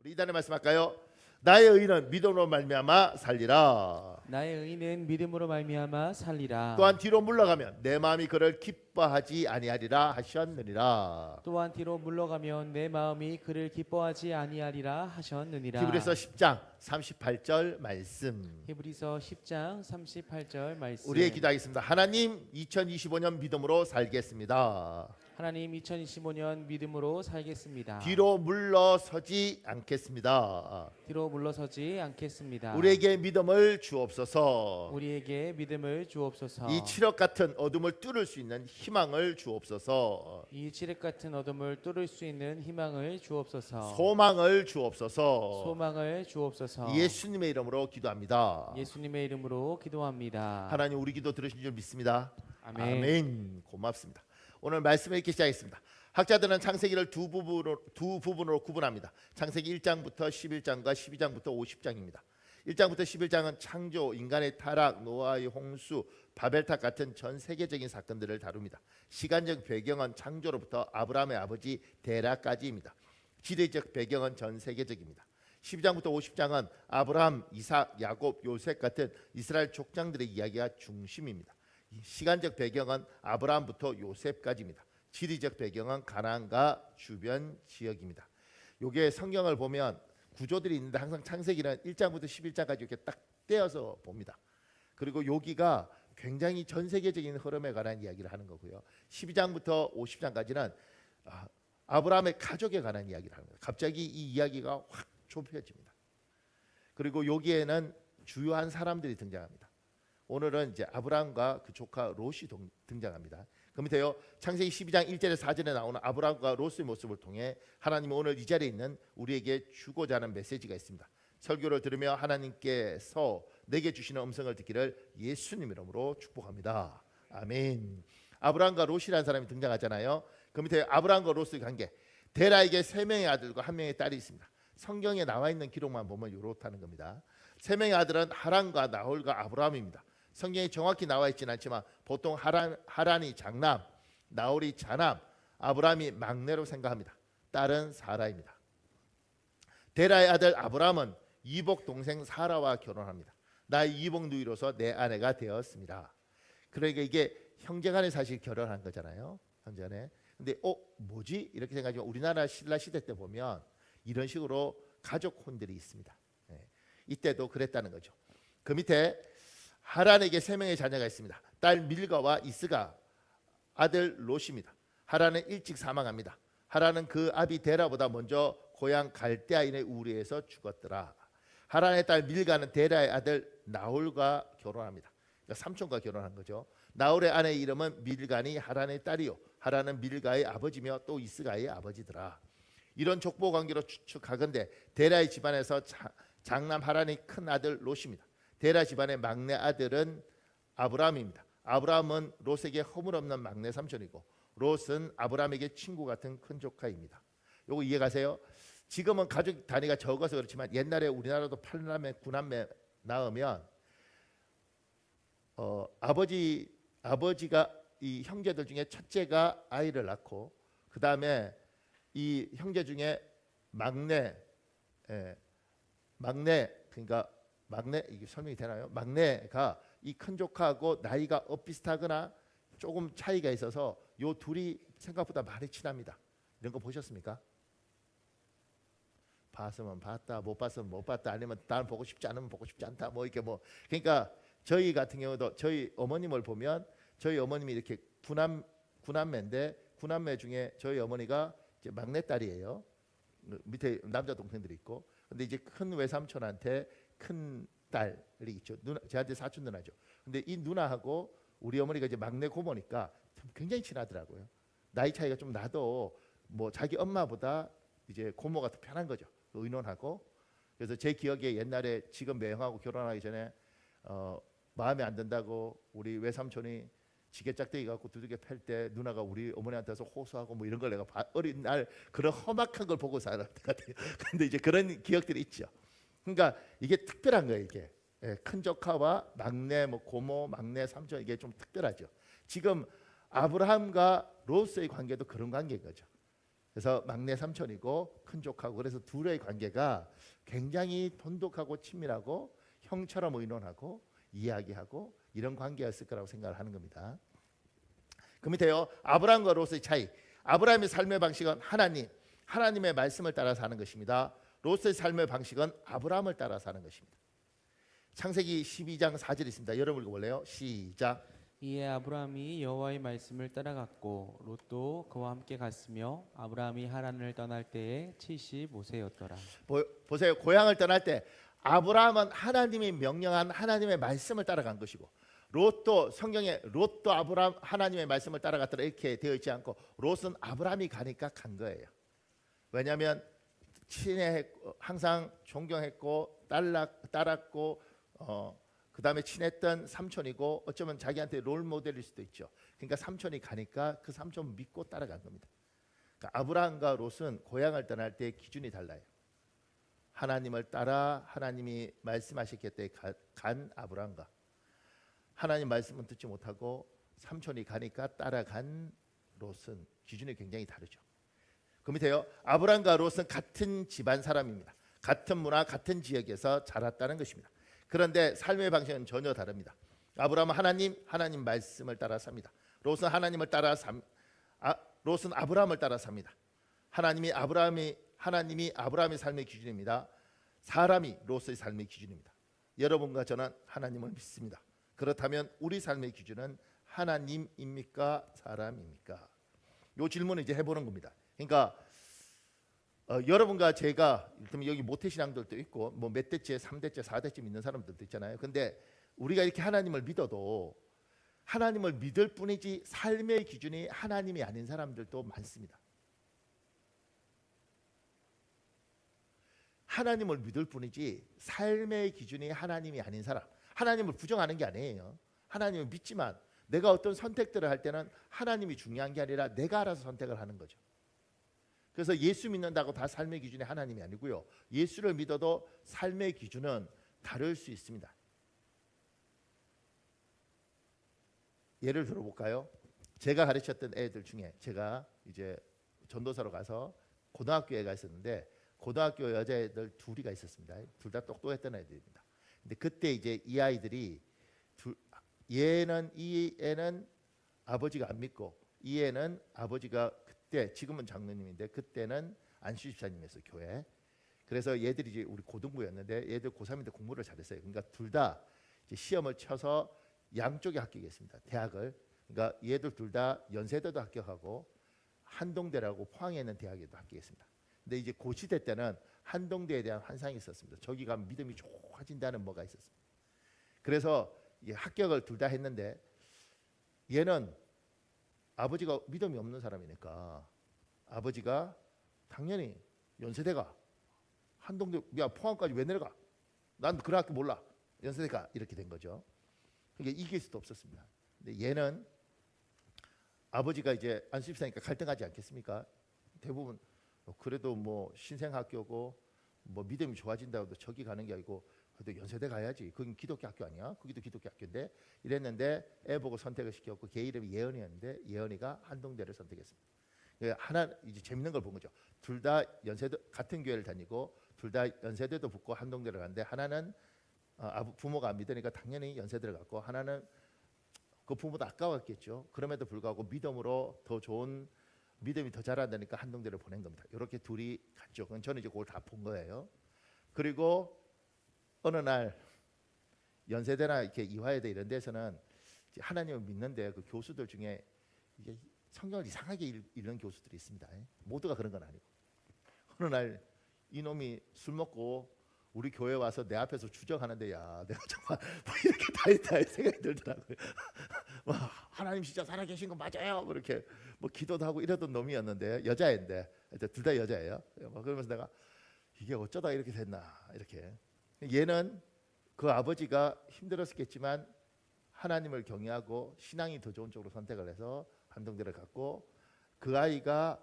우리 이단에 말씀할까요? 나의 의는 믿음으로 말미암아 살리라. 나의 의는 믿음으로 말미암아 살리라. 또한 뒤로 물러가면 내 마음이 그를 기뻐하지 아니하리라 하셨느니라. 또한 뒤로 물러가면 내 마음이 그를 기뻐하지 아니하리라 하셨느니라. 히브리서 10장 38절 말씀. 히브리서 10장 38절 말씀. 우리의 기도하겠습니다. 하나님 2025년 믿음으로 살겠습니다. 하나님 2025년 믿음으로 살겠습니다. 뒤로 물러서지 않겠습니다. 뒤로 물러서지 않겠습니다. 우리에게 믿음을 주옵소서. 우리에게 믿음을 주옵소서. 이 칠흑 같은 어둠을 뚫을 수 있는 희망을 주옵소서. 이 칠흑 같은 어둠을 뚫을 수 있는 희망을 주옵소서. 소망을 주옵소서. 소망을 주옵소서. 예수님의 이름으로 기도합니다. 예수님의 이름으로 기도합니다. 하나님 우리 기도 들으신 줄 믿습니다. 아멘. 아멘. 고맙습니다. 오늘 말씀을 읽기 시작했습니다. 학자들은 창세기를 두 부분으로 구분합니다. 창세기 1장부터 11장과 12장부터 50장입니다. 1장부터 11장은 창조, 인간의 타락, 노아의 홍수, 바벨탑 같은 전 세계적인 사건들을 다룹니다. 시간적 배경은 창조로부터 아브라함의 아버지 데라까지입니다. 지리적 배경은 전 세계적입니다. 12장부터 50장은 아브라함, 이삭, 야곱, 요셉 같은 이스라엘 족장들의 이야기가 중심입니다. 시간적 배경은 아브라함부터 요셉까지입니다. 지리적 배경은 가나안과 주변 지역입니다. 요게 성경을 보면 구조들이 있는데 항상 창세기는 1장부터 11장까지 이렇게 딱 떼어서 봅니다. 그리고 여기가 굉장히 전 세계적인 흐름에 관한 이야기를 하는 거고요. 12장부터 50장까지는 아브라함의 가족에 관한 이야기를 하는 거예요. 갑자기 이 이야기가 확 좁혀집니다. 그리고 여기에는 주요한 사람들이 등장합니다. 오늘은 이제 아브라함과 그 조카 롯이 등장합니다. 그 밑에요. 창세기 12장 1절에 4절에 나오는 아브라함과 롯의 모습을 통해 하나님은 오늘 이 자리에 있는 우리에게 주고자 하는 메시지가 있습니다. 설교를 들으며 하나님께서 내게 주시는 음성을 듣기를 예수님 이름으로 축복합니다. 아멘. 아브라함과 롯이라는 사람이 등장하잖아요. 그 밑에 아브라함과 롯의 관계. 데라에게 3명의 아들과 1명의 딸이 있습니다. 성경에 나와 있는 기록만 보면 이렇다는 겁니다. 3명의 아들은 하란과 나홀과 아브라함입니다. 성경에 정확히 나와 있지는 않지만 보통 하란이 장남, 나홀이 자남, 아브라함이 막내로 생각합니다. 딸은 사라입니다. 데라의 아들 아브라함은 이복 동생 사라와 결혼합니다. 나의 이복 누이로서 내 아내가 되었습니다. 그러니까 이게 형제간에 사실 결혼한 거잖아요. 형제간에. 근데 뭐지? 이렇게 생각하지만 우리나라 신라 시대 때 보면 이런 식으로 가족 혼들이 있습니다. 이때도 그랬다는 거죠. 그 밑에 하란에게 3명의 자녀가 있습니다. 딸 밀가와 이스가, 아들 롯입니다. 하란은 일찍 사망합니다. 하란은 그 아비 데라보다 먼저 고향 갈대아인의 우르에서 죽었더라. 하란의 딸 밀가는 데라의 아들 나홀과 결혼합니다. 그러니까 삼촌과 결혼한 거죠. 나홀의 아내의 이름은 밀간이 하란의 딸이요, 하란은 밀가의 아버지며 또 이스가의 아버지더라. 이런 족보 관계로 추측하건대 데라의 집안에서 장남 하란의 큰 아들 롯입니다. 데라 집안의 막내 아들은 아브라함입니다. 아브라함은 롯에게 허물없는 막내 삼촌이고 롯은 아브라함에게 친구 같은 큰 조카입니다. 요거 이해가세요? 지금은 가족 단위가 적어서 그렇지만 옛날에 우리나라도 8남매 9남매 낳으면 아버지가 이 형제들 중에 첫째가 아이를 낳고 그 다음에 이 형제 중에 막내 그러니까 막내, 이게 설명이 되나요? 막내가 이 큰 조카하고 나이가 비슷하거나 조금 차이가 있어서 요 둘이 생각보다 많이 친합니다. 이런 거 보셨습니까? 봤으면 봤다, 못 봤으면 못 봤다, 아니면 나는 보고 싶지 않으면 보고 싶지 않다, 뭐 이렇게 뭐. 그러니까 저희 같은 경우도 저희 어머님을 보면 저희 어머님이 이렇게 구남매인데 구남매 중에 저희 어머니가 이제 막내 딸이에요. 밑에 남자 동생들이 있고, 근데 이제 큰 외삼촌한테 큰 딸이 있죠. 누나, 저한테 사촌 누나죠. 근데 이 누나하고 우리 어머니가 이제 막내 고모니까 굉장히 친하더라고요. 나이 차이가 좀 나도 뭐 자기 엄마보다 이제 고모가 더 편한 거죠. 의논하고. 그래서 제 기억에 옛날에 지금 매형하고 결혼하기 전에 마음에 안 든다고 우리 외삼촌이 지게짝대기 갖고 두들겨 팰 때 누나가 우리 어머니한테서 호소하고 뭐 이런 걸 내가 어린 날 그런 험악한 걸 보고 살았던 것 같아요. 근데 이제 그런 기억들이 있죠. 그러니까 이게 특별한 거예요. 이게 큰 조카와 막내 뭐 고모, 막내 삼촌, 이게 좀 특별하죠. 지금 아브라함과 롯의 관계도 그런 관계인 거죠. 그래서 막내 삼촌이고 큰 조카고, 그래서 둘의 관계가 굉장히 돈독하고 친밀하고 형처럼 의논하고 이야기하고 이런 관계였을 거라고 생각을 하는 겁니다. 그 밑에요, 아브라함과 롯의 차이. 아브라함의 삶의 방식은 하나님의 말씀을 따라 사는 것입니다. 롯의 삶의 방식은 아브라함을 따라 사는 것입니다. 창세기 12장 4절 있습니다. 여러분 읽어볼래요? 시작. 이에 아브라함이 여호와의 말씀을 따라갔고 롯도 그와 함께 갔으며 아브라함이 하란을 떠날 때에 75세였더라. 보세요. 고향을 떠날 때 아브라함은 하나님이 명령한 하나님의 말씀을 따라간 것이고, 롯도 성경에 롯도 아브라함 하나님의 말씀을 따라갔더라 이렇게 되어 있지 않고, 롯은 아브라함이 가니까 간 거예요. 왜냐하면 친애했고 항상 존경했고 따랐고 그 다음에 친했던 삼촌이고 어쩌면 자기한테 롤 모델일 수도 있죠. 그러니까 삼촌이 가니까 그 삼촌 믿고 따라간 겁니다. 그러니까 아브라함과 롯은 고향을 떠날 때 기준이 달라요. 하나님을 따라 하나님이 말씀하셨기 때문에 간 아브라함과, 하나님 말씀은 듣지 못하고 삼촌이 가니까 따라간 롯은 기준이 굉장히 다르죠. 그 밑에요, 아브라함과 롯은 같은 집안 사람입니다. 같은 문화, 같은 지역에서 자랐다는 것입니다. 그런데 삶의 방식은 전혀 다릅니다. 아브라함은 하나님 말씀을 따라 삽니다. 롯은 롯은 아브라함을 따라 삽니다. 하나님이 아브라함의 삶의 기준입니다. 사람이 롯의 삶의 기준입니다. 여러분과 저는 하나님을 믿습니다. 그렇다면 우리 삶의 기준은 하나님입니까? 사람입니까? 이 질문을 이제 해보는 겁니다. 그러니까 여러분과 제가 일단 여기 모태신앙들도 있고 뭐 몇 대째, 3대째, 4대째 믿는 사람들도 있잖아요. 근데 우리가 이렇게 하나님을 믿어도 하나님을 믿을 뿐이지 삶의 기준이 하나님이 아닌 사람들도 많습니다. 하나님을 믿을 뿐이지 삶의 기준이 하나님이 아닌 사람, 하나님을 부정하는 게 아니에요. 하나님을 믿지만 내가 어떤 선택들을 할 때는 하나님이 중요한 게 아니라 내가 알아서 선택을 하는 거죠. 그래서 예수 믿는다고 다 삶의 기준이 하나님이 아니고요. 예수를 믿어도 삶의 기준은 다를 수 있습니다. 예를 들어볼까요? 제가 가르쳤던 애들 중에, 제가 이제 전도사로 가서 고등학교에 가 있었는데 고등학교 여자애들 둘이가 있었습니다. 둘 다 똑똑했던 애들입니다. 근데 그때 이제 이 아이들이 이 애는 아버지가 안 믿고, 이 애는 아버지가 그때, 지금은 장로님인데 그때는 안수 집사님이었어요, 교회. 그래서 얘들이 이제 우리 고등부였는데 얘들 고3인데 공부를 잘했어요. 그러니까 둘 다 시험을 쳐서 양쪽에 합격했습니다, 대학을. 그러니까 얘들 둘 다 연세대도 합격하고 한동대라고 포항에 있는 대학에도 합격했습니다. 근데 이제 고시대 때는 한동대에 대한 환상이 있었습니다. 저기 가면 믿음이 좋아진다는 뭐가 있었습니다. 그래서 합격을 둘 다 했는데 얘는 아버지가 믿음이 없는 사람이니까 아버지가 당연히 연세대가 한동대, 야 포항까지 왜 내려가? 난 그런 학교 몰라. 연세대가, 이렇게 된 거죠. 그러니까 이길 수도 없었습니다. 근데 얘는 아버지가 이제 안수집사니까 갈등하지 않겠습니까? 대부분 그래도 뭐 신생학교고 뭐 믿음이 좋아진다고 저기 가는 게 아니고 그래도 연세대 가야지. 그건 기독교 학교 아니야? 거기도 기독교 학교인데, 이랬는데 애 보고 선택을 시켰고, 걔 이름이 예언이었는데 예언이가 한동대를 선택했습니다. 하나 이제 재밌는 걸 본 거죠. 둘 다 연세대 같은 교회를 다니고 둘 다 연세대도 붙고 한동대를 갔는데, 하나는 부모가 안 믿으니까 당연히 연세대를 갔고, 하나는 그 부모도 아까웠겠죠. 그럼에도 불구하고 믿음으로 더 좋은, 믿음이 더 자란다니까 한동대를 보낸 겁니다. 이렇게 둘이 갔죠. 저는 이제 그걸 다 본 거예요. 그리고 어느 날 연세대나 이렇게 이화여대 이런 데서는 하나님을 믿는데 그 교수들 중에 이게 성경을 이상하게 읽는 교수들이 있습니다. 모두가 그런 건 아니고, 어느 날 이놈이 술 먹고 우리 교회 와서 내 앞에서 주정하는데, 야 내가 정말 뭐 이렇게 다했다 생각이 들더라고요. 와, 하나님 진짜 살아계신 거 맞아요. 뭐 이렇게 뭐 기도도 하고 이러던 놈이었는데, 여자인데 둘 다 여자예요. 그러면서 내가 이게 어쩌다 이렇게 됐나, 이렇게. 얘는 그 아버지가 힘들었겠지만 하나님을 경외하고 신앙이 더 좋은 쪽으로 선택을 해서 한동대를 갔고, 그 아이가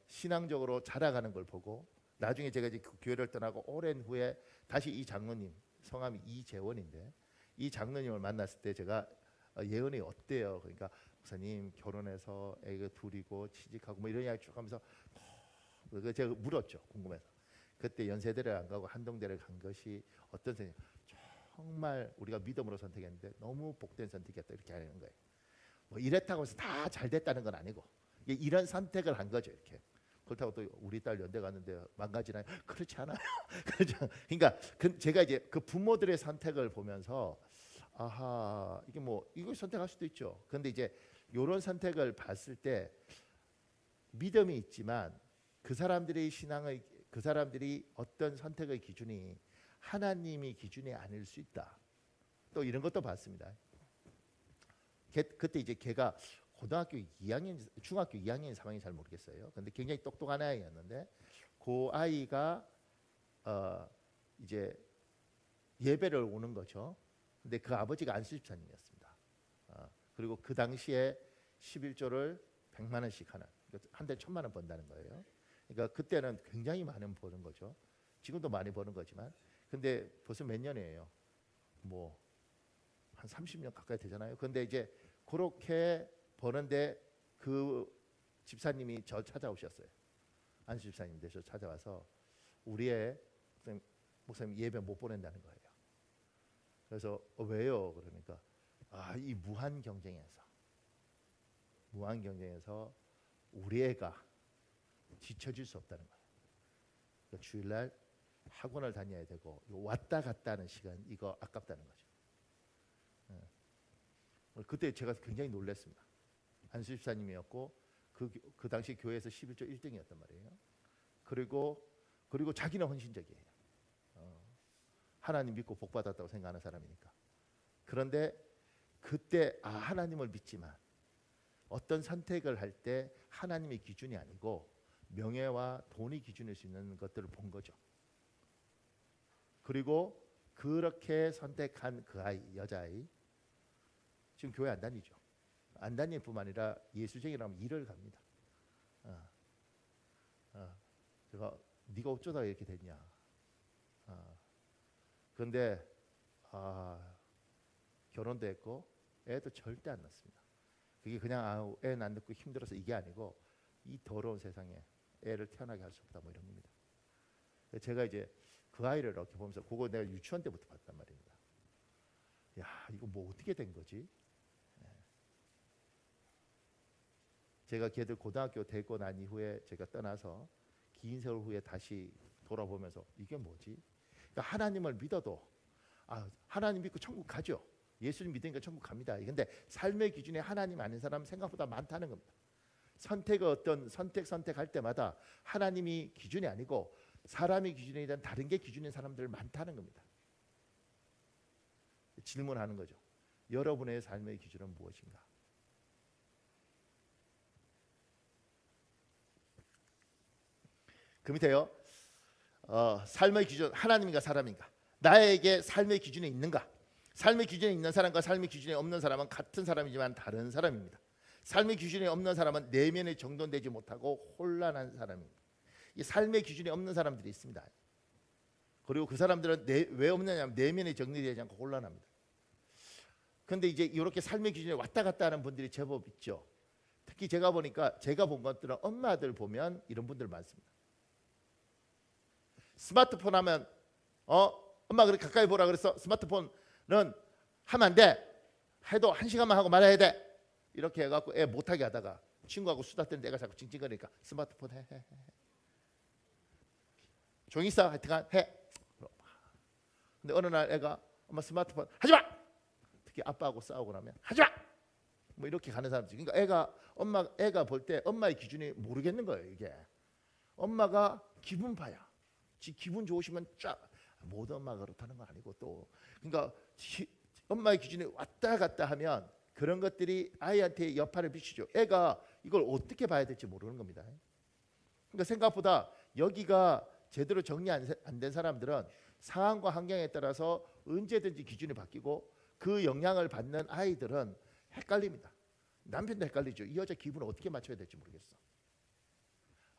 신앙적으로 자라가는 걸 보고, 나중에 제가 이제 그 교회를 떠나고 오랜 후에 다시 이 장로님, 성함이 이재원인데 이 장로님을 만났을 때 제가 예언이 어때요? 그러니까 목사님 결혼해서 애가 둘이고 취직하고 뭐 이런 이야기 쭉 하면서 제가 물었죠. 궁금해서. 그때 연세대를 안 가고 한동대를 간 것이 어떤 선택? 정말 우리가 믿음으로 선택했는데 너무 복된 선택이었다 이렇게 하는 거예요. 뭐 이랬다고 해서 다 잘 됐다는 건 아니고 이런 선택을 한 거죠. 이렇게. 그렇다고 또 우리 딸 연대 갔는데 망가지나요? 그렇지 않아요. 그렇죠. 그러니까 제가 이제 그 부모들의 선택을 보면서 아하 이게 뭐 이걸 선택할 수도 있죠. 그런데 이제 이런 선택을 봤을 때 믿음이 있지만 그 사람들의 신앙의 그 사람들이 어떤 선택의 기준이 하나님이 기준이 아닐 수 있다. 또 이런 것도 봤습니다. 그때 이제 걔가 고등학교 2학년, 중학교 2학년 상황이 잘 모르겠어요. 근데 굉장히 똑똑한 아이였는데 그 아이가 이제 예배를 오는 거죠. 근데 그 아버지가 안수 집사님이었습니다. 그리고 그 당시에 11조를 100만 원씩 하는 한 달 1,000만 원 번다는 거예요. 그러니까 그때는 굉장히 많이 버는 거죠. 지금도 많이 버는 거지만 근데 벌써 몇 년이에요. 뭐 한 30년 가까이 되잖아요. 근데 이제 그렇게 버는데 그 집사님이 저 찾아오셨어요. 안수 집사님인데 저 찾아와서 우리 애 목사님 예배 못 보낸다는 거예요. 그래서 왜요? 그러니까 이 무한 경쟁에서 우리 애가 뒤처질 수 없다는 거예요. 그러니까 주일날 학원을 다녀야 되고 왔다 갔다 하는 시간 이거 아깝다는 거죠. 그때 제가 굉장히 놀랐습니다. 안수 집사님이었고 그 당시 교회에서 11조 1등이었단 말이에요. 그리고 자기는 헌신적이에요. 하나님 믿고 복 받았다고 생각하는 사람이니까. 그런데 그때 하나님을 믿지만 어떤 선택을 할 때 하나님의 기준이 아니고 명예와 돈이 기준일 수 있는 것들을 본 거죠. 그리고 그렇게 선택한 그 아이, 여자아이 지금 교회 안 다니죠. 안 다닐 뿐만 아니라 예수쟁이라면 일을 갑니다. 제가 네가 어쩌다 이렇게 됐냐. 그런데 결혼도 했고 애도 절대 안 낳습니다. 그게 그냥 애는 안 낳고 힘들어서 이게 아니고 이 더러운 세상에 애를 태어나게 할 수 없다 뭐 이런 겁니다. 제가 이제 그 아이를 이렇게 보면서 그거 내가 유치원 때부터 봤단 말입니다. 야 이거 뭐 어떻게 된 거지? 제가 걔들 고등학교 되고 난 이후에 제가 떠나서 긴 세월 후에 다시 돌아보면서 이게 뭐지? 그러니까 하나님을 믿어도 하나님 믿고 천국 가죠. 예수님 믿으니까 천국 갑니다. 근데 삶의 기준에 하나님 아닌 사람 생각보다 많다는 겁니다. 선택할 때마다 하나님이 기준이 아니고 사람의 기준에 대한 다른 게 기준인 사람들 많다는 겁니다. 질문하는 거죠. 여러분의 삶의 기준은 무엇인가? 그 밑에요. 삶의 기준 하나님인가 사람인가? 나에게 삶의 기준이 있는가? 삶의 기준에 있는 사람과 삶의 기준에 없는 사람은 같은 사람이지만 다른 사람입니다. 삶의 기준에 없는 사람은 내면에 정돈되지 못하고 혼란한 사람입니다. 이 삶의 기준이 없는 사람들이 있습니다. 그리고 그 사람들은 왜 없느냐면 내면에 정리되지 않고 혼란합니다. 그런데 이제 이렇게 삶의 기준에 왔다 갔다 하는 분들이 제법 있죠. 특히 제가 보니까 제가 본 것들은 엄마들 보면 이런 분들 많습니다. 스마트폰 하면 엄마 그렇게 가까이 보라 그랬어. 스마트폰은 하면 안 돼. 해도 1시간만 하고 말아야 돼. 이렇게 해갖고 애 못하게 하다가 친구하고 수다 떠는데 애가 자꾸 찡찡거리니까 스마트폰 해. 종이 있어 하여튼간 해. 근데 어느 날 애가 엄마 스마트폰 하지 마. 특히 아빠하고 싸우고 나면 하지 마. 뭐 이렇게 가는 사람들. 그러니까 애가 볼 때 엄마의 기준이 모르겠는 거예요. 이게 엄마가 기분파야. 지 기분 좋으시면 쫙 모든 엄마가 그렇다는 건 아니고 또 그러니까 엄마의 기준이 왔다 갔다 하면 그런 것들이 아이한테 여파를 미치죠. 애가 이걸 어떻게 봐야 될지 모르는 겁니다. 그러니까 생각보다 여기가 제대로 정리 안 된 사람들은 상황과 환경에 따라서 언제든지 기준이 바뀌고 그 영향을 받는 아이들은 헷갈립니다. 남편도 헷갈리죠. 이 여자 기분을 어떻게 맞춰야 될지 모르겠어.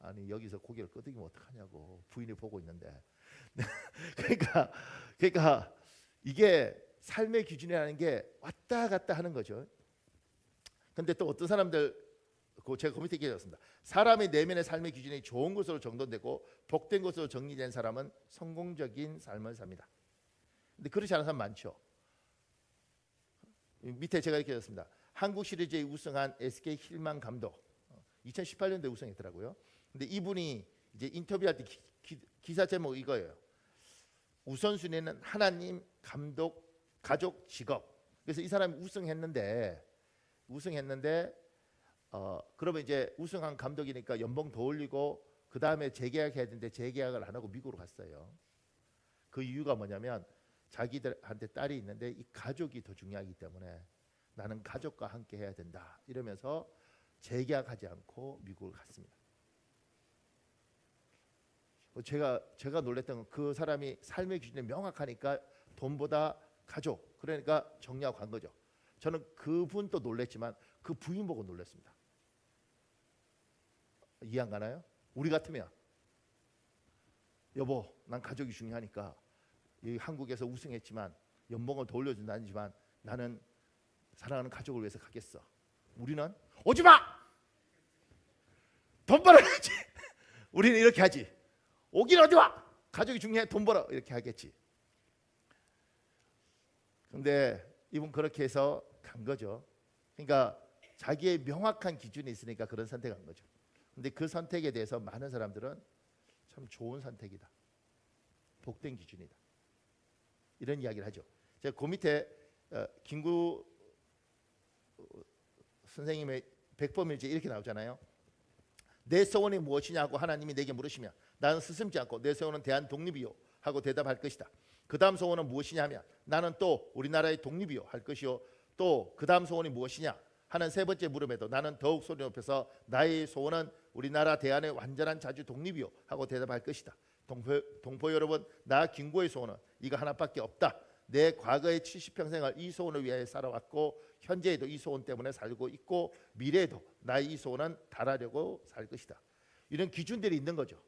아니 여기서 고개를 끄덕이면 어떡하냐고 부인이 보고 있는데 그러니까 이게 삶의 기준이라는 게 왔다 갔다 하는 거죠. 근데 또 어떤 사람들 제가 그 밑에 얘기했습니다. 사람의 내면의 삶의 기준이 좋은 것으로 정돈되고 복된 것으로 정리된 사람은 성공적인 삶을 삽니다. 근데 그렇지 않은 사람 많죠. 밑에 제가 이렇게 했습니다. 한국 시리즈에 우승한 SK 힐만 감독 2018년도에 우승했더라고요. 근데 이분이 이제 인터뷰할 때 기사 제목 이거예요. 우선순위는 하나님, 감독, 가족, 직업. 그래서 이 사람이 우승했는데 그러면 이제 우승한 감독이니까 연봉 더 올리고 그 다음에 재계약해야 되는데 재계약을 안 하고 미국으로 갔어요. 그 이유가 뭐냐면 자기들한테 딸이 있는데 이 가족이 더 중요하기 때문에 나는 가족과 함께 해야 된다 이러면서 재계약하지 않고 미국을 갔습니다. 제가 놀랬던 건 그 사람이 삶의 기준이 명확하니까 돈보다 가족, 그러니까 정리하고 간 거죠. 저는 그분도 놀랬지만 그 부인 보고 놀랐습니다. 이해 안 가나요? 우리 같으면 여보, 난 가족이 중요하니까 이 한국에서 우승했지만 연봉을 더 올려준다지만 나는 사랑하는 가족을 위해서 가겠어. 우리는 오지 마! 돈 벌어야지. 우리는 이렇게 하지. 오긴 어디 와? 가족이 중요해. 돈 벌어. 이렇게 하겠지. 근데 이분 그렇게 해서 간 거죠. 그러니까 자기의 명확한 기준이 있으니까 그런 선택한 거죠. 근데 그 선택에 대해서 많은 사람들은 참 좋은 선택이다. 복된 기준이다. 이런 이야기를 하죠. 제가 그 밑에 김구 선생님의 백범일지 이렇게 나오잖아요. 내 소원이 무엇이냐고 하나님이 내게 물으시면 나는 스스럼지 않고 내 소원은 대한 독립이요 하고 대답할 것이다. 그 다음 소원은 무엇이냐 하면 나는 또 우리나라의 독립이요 할 것이요 또 그 다음 소원이 무엇이냐 하는 세 번째 물음에도 나는 더욱 소리 높여서 나의 소원은 우리나라 대한의 완전한 자주 독립이요 하고 대답할 것이다. 동포 여러분, 나 김구의 소원은 이거 하나밖에 없다. 내 과거의 70평생을 이 소원을 위해 살아왔고 현재에도 이 소원 때문에 살고 있고 미래에도 나의 이 소원은 달하려고 살 것이다. 이런 기준들이 있는 거죠.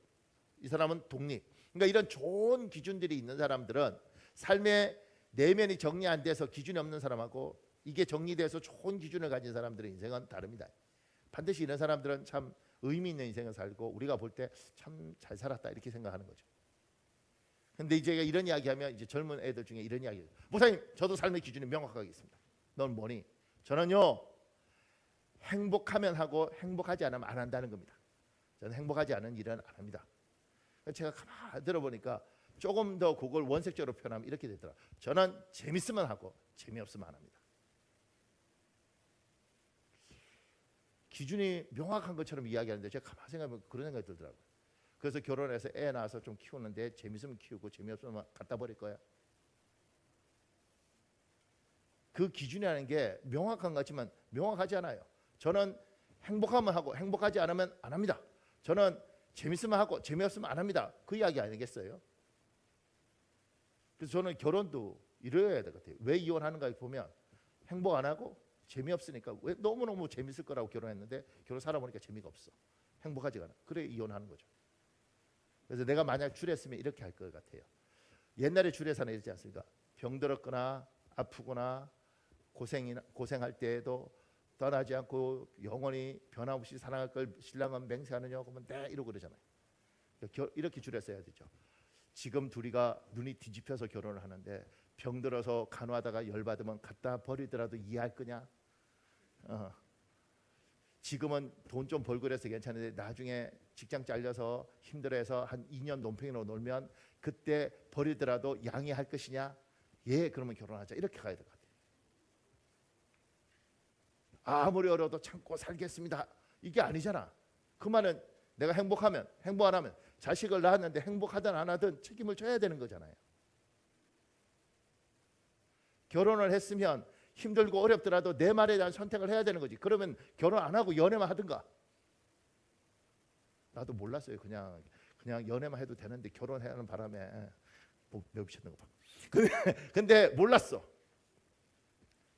이 사람은 독립. 그러니까 이런 좋은 기준들이 있는 사람들은 삶의 내면이 정리 안 돼서 기준이 없는 사람하고 이게 정리돼서 좋은 기준을 가진 사람들의 인생은 다릅니다. 반드시 이런 사람들은 참 의미 있는 인생을 살고 우리가 볼 때 참 잘 살았다 이렇게 생각하는 거죠. 근데 이제 이런 이야기하면 이제 젊은 애들 중에 이런 이야기. 목사님, 저도 삶의 기준이 명확하게 있습니다. 넌 뭐니? 저는요 행복하면 하고 행복하지 않으면 안 한다는 겁니다. 저는 행복하지 않은 일은 안 합니다. 제가 가만히 들어보니까 조금 더 그걸 원색적으로 표현하면 이렇게 되더라. 저는 재밌으면 하고 재미없으면 안 합니다. 기준이 명확한 것처럼 이야기하는데 제가 가만히 생각하면 그런 생각이 들더라고요. 그래서 결혼해서 애 낳아서 좀 키우는데 재밌으면 키우고 재미없으면 갖다 버릴 거야. 그 기준이라는 게 명확한 것 같지만 명확하지 않아요. 저는 행복하면 하고 행복하지 않으면 안 합니다. 저는 재밌으면 하고 재미없으면 안 합니다. 그 이야기 아니겠어요? 그래서 저는 결혼도 이래야 될 것 같아요. 왜 이혼하는가 보면 행복 안 하고 재미없으니까 왜 너무너무 재밌을 거라고 결혼했는데 결혼 살아보니까 재미가 없어. 행복하지가 않아. 그래 이혼하는 거죠. 그래서 내가 만약 줄였으면 이렇게 할 것 같아요. 옛날에 줄여서는 이러지 않습니까? 병들었거나 아프거나 고생할 때에도 떠나지 않고 영원히 변함없이 사랑할 걸 신랑은 맹세하느냐 그러면 네 이러고 그러잖아요. 이렇게 줄였어야 되죠. 지금 둘이가 눈이 뒤집혀서 결혼을 하는데 병들어서 간호하다가 열받으면 갖다 버리더라도 이해할 거냐? 지금은 돈 좀 벌고 그래서 괜찮은데 나중에 직장 잘려서 힘들어해서 한 2년 논평으로 놀면 그때 버리더라도 양해할 것이냐? 예, 그러면 결혼하자. 이렇게 가야 될 것 같아요. 아무리 어려워도 참고 살겠습니다. 이게 아니잖아. 그 말은 내가 행복하면 행복 안 하면 자식을 낳았는데 행복하든 안 하든 책임을 져야 되는 거잖아요. 결혼을 했으면 힘들고 어렵더라도 내 말에 대한 선택을 해야 되는 거지. 그러면 결혼 안 하고 연애만 하든가. 나도 몰랐어요. 그냥 연애만 해도 되는데 결혼해야 하는 바람에 몇 미쳤는 거 봐. 근데 몰랐어.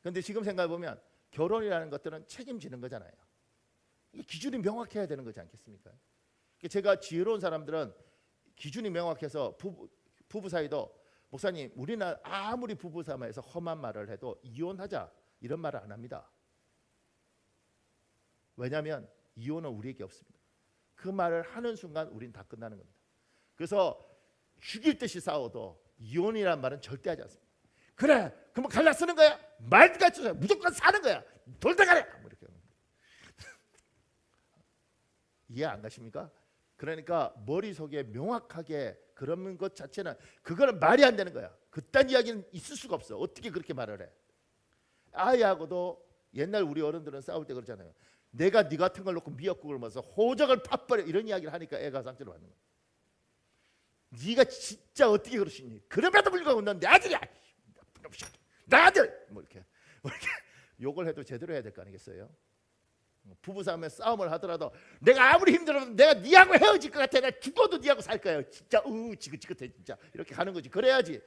근데 지금 생각해 보면 결혼이라는 것들은 책임지는 거잖아요. 기준이 명확해야 되는 거지 않겠습니까? 제가 지혜로운 사람들은 기준이 명확해서 부부 사이도 목사님 우리는 아무리 부부 사이에서 험한 말을 해도 이혼하자 이런 말을 안 합니다. 왜냐하면 이혼은 우리에게 없습니다. 그 말을 하는 순간 우리는 다 끝나는 겁니다. 그래서 죽일 듯이 싸워도 이혼이란 말은 절대 하지 않습니다. 그래, 그럼 갈라 쓰는 거야? 말같이 무조건 사는 거야. 돌다가래. 뭐 이렇게 이해 안 가십니까? 그러니까 머릿속에 명확하게 그런 것 자체는 그거는 말이 안 되는 거야. 그딴 이야기는 있을 수가 없어. 어떻게 그렇게 말을 해? 아이하고도 옛날 우리 어른들은 싸울 때 그러잖아요. 내가 네 같은 걸 놓고 미역국을 먹어서 호적을 팥버려 이런 이야기를 하니까 애가 상처를 받는 거야. 네가 진짜 어떻게 그러시니? 그럼에도 불구하고 넌 내 아들이야. 내 아들. 뭐 이렇게 욕을 해도 제대로 해야 될 거 아니겠어요? 부부싸움에 싸움을 하더라도 내가 아무리 힘들어도 내가 네하고 헤어질 것 같아. 내가 죽어도 네하고 살 거야. 진짜 지긋지긋해 진짜. 이렇게 가는 거지. 그래야지.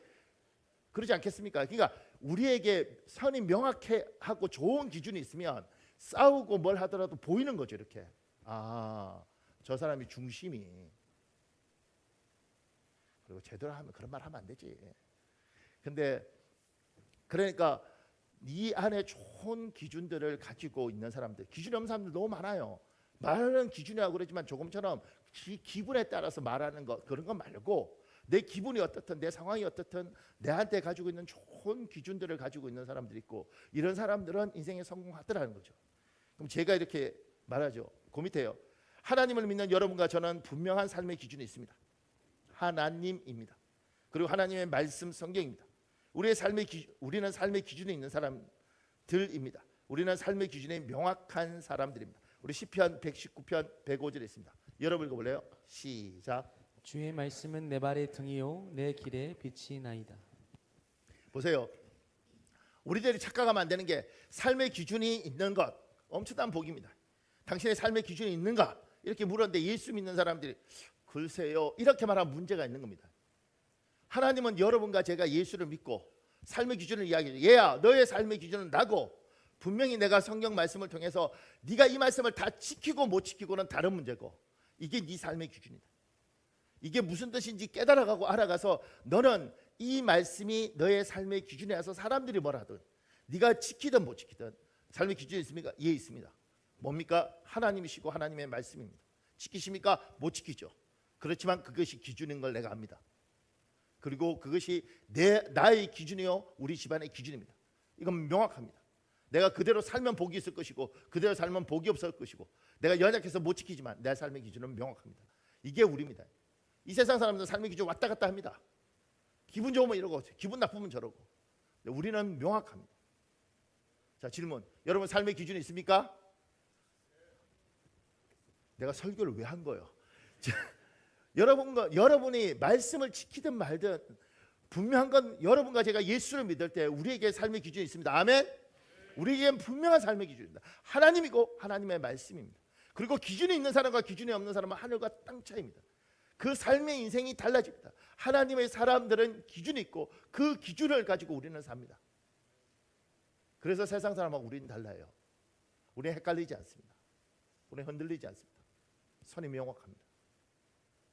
그러지 않겠습니까? 그러니까 우리에게 선이 명확하고 좋은 기준이 있으면 싸우고 뭘 하더라도 보이는 거죠. 이렇게. 아, 저 사람이 중심이. 그리고 제대로 하면 그런 말 하면 안 되지. 근데 그러니까 이 안에 좋은 기준들을 가지고 있는 사람들, 기준이 없는 사람들 너무 많아요. 말하는 기준이라고 그러지만 조금처럼 기분에 따라서 말하는 것 그런 거 말고 내 기분이 어떻든 내 상황이 어떻든 내한테 가지고 있는 좋은 기준들을 가지고 있는 사람들이 있고 이런 사람들은 인생에 성공하더라는 거죠. 그럼 제가 이렇게 말하죠. 그 밑에요. 하나님을 믿는 여러분과 저는 분명한 삶의 기준이 있습니다. 하나님입니다. 그리고 하나님의 말씀 성경입니다. 우리는 삶의 기준이 있는 사람들입니다. 우리는 삶의 기준이 명확한 사람들입니다. 우리 시편 119편 105절에 있습니다. 여러분 읽어볼래요? 시작. 주의 말씀은 내 발의 등이요 내 길에 빛이 나이다. 보세요. 우리들이 착각하면 안 되는 게 삶의 기준이 있는 것 엄청난 복입니다. 당신의 삶의 기준이 있는가? 이렇게 물었는데 예수 믿는 사람들이 글쎄요 이렇게 말하면 문제가 있는 겁니다. 하나님은 여러분과 제가 예수를 믿고 삶의 기준을 이야기해요. 얘야 너의 삶의 기준은 나고 분명히 내가 성경 말씀을 통해서 네가 이 말씀을 다 지키고 못 지키고는 다른 문제고 이게 네 삶의 기준이다. 이게 무슨 뜻인지 깨달아가고 알아가서 너는 이 말씀이 너의 삶의 기준이라서 사람들이 뭐라 하든 네가 지키든 못 지키든 삶의 기준이 있습니까? 예 있습니다. 뭡니까? 하나님이시고 하나님의 말씀입니다. 지키십니까? 못 지키죠. 그렇지만 그것이 기준인 걸 내가 압니다. 그리고 그것이 나의 기준이요 우리 집안의 기준입니다. 이건 명확합니다. 내가 그대로 살면 복이 있을 것이고 그대로 살면 복이 없을 것이고 내가 연약해서 못 지키지만 내 삶의 기준은 명확합니다. 이게 우리입니다. 이 세상 사람들은 삶의 기준 왔다 갔다 합니다. 기분 좋으면 이러고 기분 나쁘면 저러고 우리는 명확합니다. 자 질문, 여러분 삶의 기준이 있습니까? 내가 설교를 왜 한 거예요? 여러분이 말씀을 지키든 말든 분명한 건 여러분과 제가 예수를 믿을 때 우리에게 삶의 기준이 있습니다. 아멘. 우리에겐 분명한 삶의 기준입니다. 하나님이고 하나님의 말씀입니다. 그리고 기준이 있는 사람과 기준이 없는 사람은 하늘과 땅 차이입니다. 그 삶의 인생이 달라집니다. 하나님의 사람들은 기준이 있고 그 기준을 가지고 우리는 삽니다. 그래서 세상 사람하고 우리는 달라요. 우리는 헷갈리지 않습니다. 우리는 흔들리지 않습니다. 선이 명확합니다.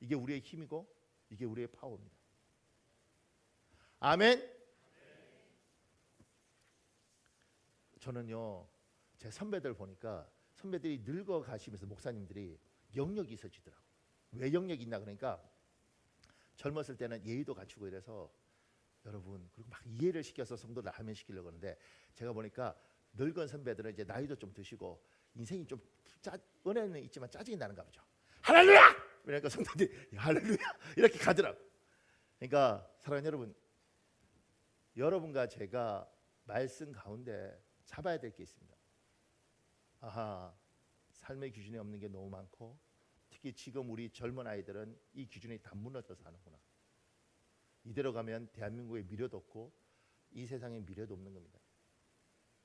이게 우리의 힘이고 이게 우리의 파워입니다. 아멘. 저는요 제 선배들 보니까 선배들이 늙어 가시면서 목사님들이 영역이 있어지더라고요. 왜 영역이 있나 그러니까 젊었을 때는 예의도 갖추고 이래서 여러분 그리고 막 이해를 시켜서 성도를 라면시키려고 하는데 제가 보니까 늙은 선배들은 이제 나이도 좀 드시고 인생이 좀 은혜는 있지만 짜증이 나는가 보죠. 할렐루야! 그러니까 성도들이 할렐루야! 이렇게 가더라고요. 그러니까 사랑하는 여러분, 여러분과 제가 말씀 가운데 잡아야 될 게 있습니다. 아하, 삶의 기준이 없는 게 너무 많고 특히 지금 우리 젊은 아이들은 이 기준이 다 무너져서 하는구나. 이대로 가면 대한민국에 미래도 없고 이 세상에 미래도 없는 겁니다.